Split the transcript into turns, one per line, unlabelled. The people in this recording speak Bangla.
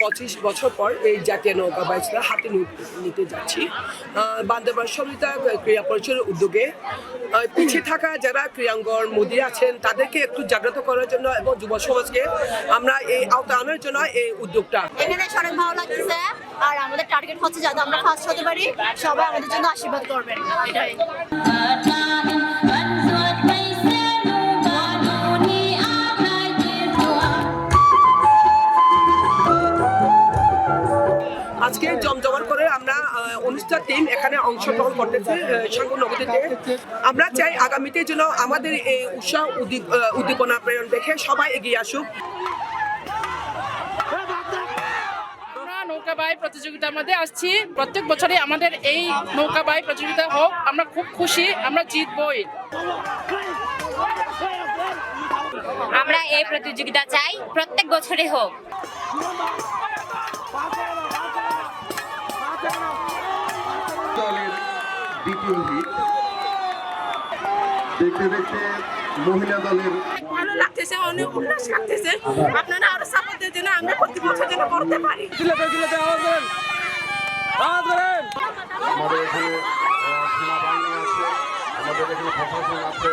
25 বছর পর এই জাতীয় নৌকা বাইচটা হাতে নিতে যাচ্ছি বান্দরবান সমিতা ক্রীড়া পরিষদের উদ্যোগে পিছিয়ে থাকা যারা ক্রীড়াঙ্গন মোদী আছেন তাদেরকে একটু জাগ্রত করার জন্য এবং যুব সমাজকে আমরা এই আওতা আনার জন্য এই উদ্যোগটা।
এখানে অনেক ভালো লাগতেছে আর আমাদের টার্গেট হচ্ছে যাতে আমরা ফার্স্ট হতে পারি, সবাই আমাদের জন্য আশীর্বাদ করবেন এটাই।
আজকে জমজমার করে আমরা 19টা টিম এখানে অংশগ্রহণ করতেছি সাঙ্গু নগরীতে। আমরা চাই আগামীতে যেন আমাদের এই উৎসাহ উদ্দীপনা প্রেরণ দেখে সবাই এগিয়ে আসুক।
নৌকাবাই প্রতিযোগিতার মধ্যে আসছি, প্রত্যেক বছরই আমাদের এই নৌকাবাই প্রতিযোগিতা হোক, আমরা খুব খুশি, আমরা জিতবই।
আমরা এই প্রতিযোগিতা চাই প্রত্যেক বছরই হোক।
দলের দ্বিতীয় হিট দেখতে দেখতে মহিলা দলের
ভালো লাগতেছে, অনেক উল্লাস লাগতেছে। আপনারা আরো সাপোর্ট দেন যেন আমরা প্রতি বছর যেন করতে পারি।
আমাদের এখানে সেনাবাহিনী আছে, আমাদের এখানে প্রশাসন আছে।